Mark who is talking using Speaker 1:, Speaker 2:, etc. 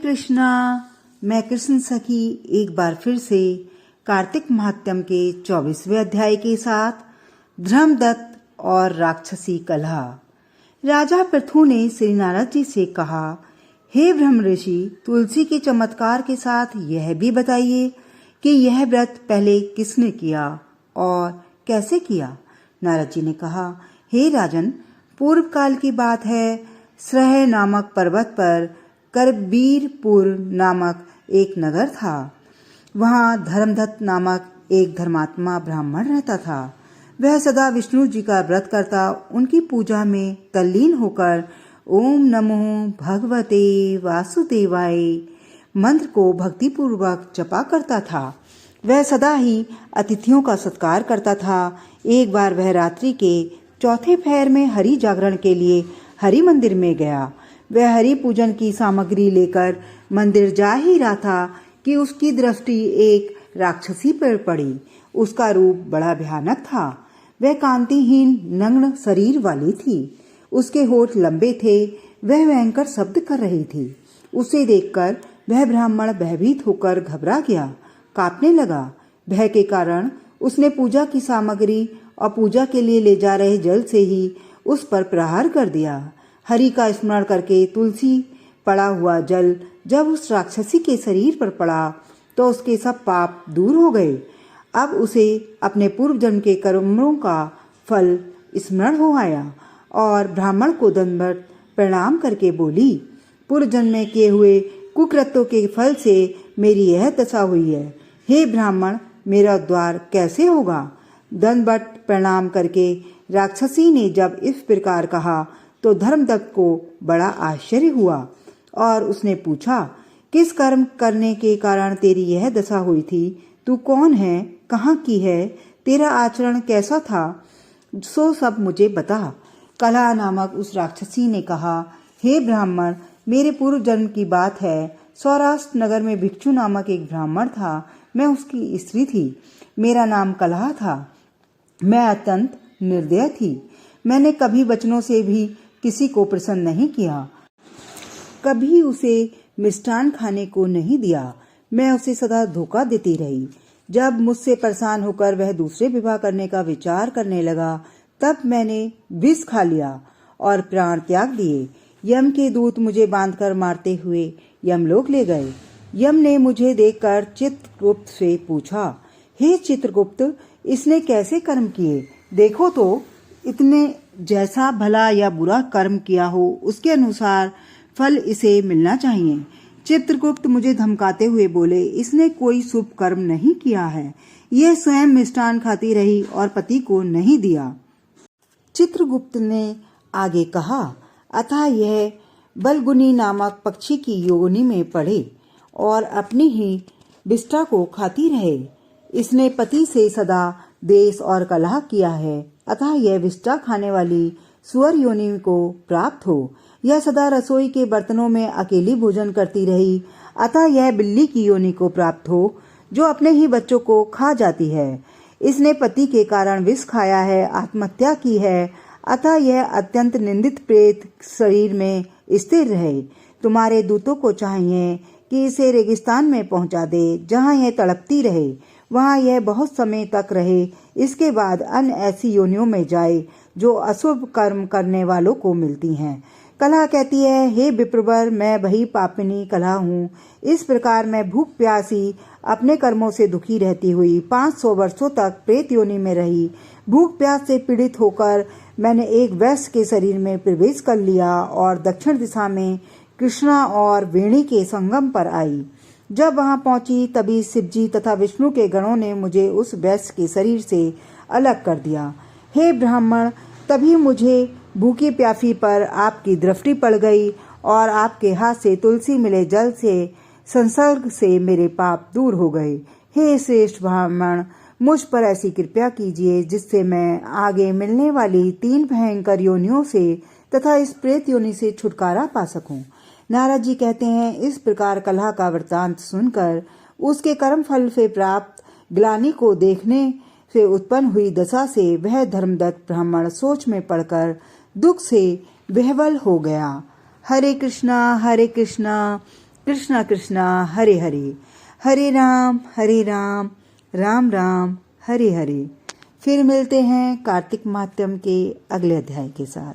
Speaker 1: कृष्णा। मैं कृष्ण सखी एक बार फिर से कार्तिक महात्म्य के 24वें अध्याय के साथ धर्मदत्त और राक्षसी कलह। राजा पृथु ने श्री नारद जी से कहा, हे ब्रह्म ऋषि, तुलसी के चमत्कार के साथ यह भी बताइए कि यह व्रत पहले किसने किया और कैसे किया। नारद जी ने कहा, हे राजन, पूर्व काल की बात है। श्रह नामक पर्वत पर करबीरपुर नामक एक नगर था। वहाँ धर्मदत्त नामक एक धर्मात्मा ब्राह्मण रहता था। वह सदा विष्णु जी का व्रत करता, उनकी पूजा में तल्लीन होकर ओम नमो भगवते वासुदेवाय मंत्र को भक्तिपूर्वक जपा करता था। वह सदा ही अतिथियों का सत्कार करता था। एक बार वह रात्रि के चौथे पहर में हरि जागरण के लिए हरि मंदिर में गया। वह हरि पूजन की सामग्री लेकर मंदिर जा ही रहा था कि उसकी दृष्टि एक राक्षसी पर पड़ी। उसका रूप बड़ा भयानक था। वह कांतिहीन नग्न शरीर वाली थी। उसके होठ लंबे थे। वह भयंकर शब्द कर रही थी। उसे देखकर वह ब्राह्मण भयभीत होकर घबरा गया, कांपने लगा। भय के कारण उसने पूजा की सामग्री और पूजा के लिए ले जा रहे जल से ही उस पर प्रहार कर दिया। हरि का स्मरण करके तुलसी पड़ा हुआ जल जब उस राक्षसी के शरीर पर पड़ा तो उसके सब पाप दूर हो गए। अब उसे अपने पूर्व जन्म के कर्मों का फल स्मरण हो आया और ब्राह्मण को दंडवत प्रणाम करके बोली, पूर्व जन्म में किए हुए कुकृत्यों के फल से मेरी यह दशा हुई है। हे ब्राह्मण, मेरा उद्धार कैसे होगा? दंडवत प्रणाम करके राक्षसी ने जब इस प्रकार कहा तो धर्मदत्त को बड़ा आश्चर्य हुआ और उसने पूछा, किस कर्म करने के कारण तेरी यह दशा हुई थी? तू कौन है? कहाँ की है? तेरा आचरण कैसा था? सो सब मुझे बता। कलह नामक उस राक्षसी ने कहा, हे ब्राह्मण, मेरे पूर्व जन्म की बात है। सौराष्ट्र नगर में भिक्षु नामक एक ब्राह्मण था। मैं उसकी स्त्री थी। मेरा नाम कलह था। मैं अत्यंत निर्दय थी। मैंने कभी वचनों से भी किसी को प्रसन्न नहीं किया, कभी उसे मिष्ठान खाने को नहीं दिया। मैं उसे सदा धोखा देती रही। जब मुझसे परेशान होकर वह दूसरे विवाह करने का विचार करने लगा तब मैंने विष खा लिया और प्राण त्याग दिए। यम के दूत मुझे बांधकर मारते हुए यमलोक ले गए। यम ने मुझे देखकर चित्रगुप्त से पूछा, हे चित्रगुप्त, इसने कैसे कर्म किए? देखो तो, इतने जैसा भला या बुरा कर्म किया हो उसके अनुसार फल इसे मिलना चाहिए। चित्रगुप्त मुझे धमकाते हुए बोले, इसने कोई शुभ कर्म नहीं किया है। यह स्वयं मिष्ठान खाती रही और पति को नहीं दिया। चित्रगुप्त ने आगे कहा, अतः यह बलगुनी नामक पक्षी की योनि में पड़े और अपनी ही विष्ठा को खाती रहे। इसने पति से सदा देश और कलह किया है, अतः यह विष्ठा खाने वाली सुअर योनि को प्राप्त हो। यह सदा रसोई के बर्तनों में अकेली भोजन करती रही, अतः यह बिल्ली की योनि को प्राप्त हो जो अपने ही बच्चों को खा जाती है। इसने पति के कारण विष खाया है, आत्महत्या की है, अतः यह अत्यंत निंदित प्रेत शरीर में स्थिर रहे। तुम्हारे दूतों को चाहिए कि इसे रेगिस्तान में पहुंचा दे, जहां यह तड़पती रहे। वहां यह बहुत समय तक रहे। इसके बाद अन्य ऐसी योनियों में जाए जो अशुभ कर्म करने वालों को मिलती हैं। कलह कहती है, हे विप्रवर, मैं वही पापिनी कलह हूँ। इस प्रकार मैं भूख प्यासी अपने कर्मों से दुखी रहती हुई 500 वर्षों तक प्रेत योनि में रही। भूख प्यास से पीड़ित होकर मैंने एक वैश्य के शरीर में प्रवेश कर लिया और दक्षिण दिशा में कृष्णा और वेणी के संगम पर आई। जब वहां पहुंची तभी शिवजी तथा विष्णु के गणों ने मुझे उस वैश्य के शरीर से अलग कर दिया। हे ब्राह्मण, तभी मुझे भूखी प्यासी पर आपकी दृष्टि पड़ गई और आपके हाथ से तुलसी मिले जल से संसर्ग से मेरे पाप दूर हो गए। हे श्रेष्ठ ब्राह्मण, मुझ पर ऐसी कृपा कीजिए जिससे मैं आगे मिलने वाली 3 भयंकर योनियों से तथा इस प्रेत योनि से छुटकारा पा सकूं। नारद जी कहते हैं, इस प्रकार कलह का वृत्तांत सुनकर उसके कर्म फल से प्राप्त ग्लानि को देखने से उत्पन्न हुई दशा से वह धर्मदत्त ब्राह्मण सोच में पड़कर दुख से विह्वल हो गया। हरे कृष्णा कृष्णा कृष्णा हरे हरे, हरे राम राम राम हरे हरे। फिर मिलते हैं कार्तिक मात्यम के अगले अध्याय के साथ।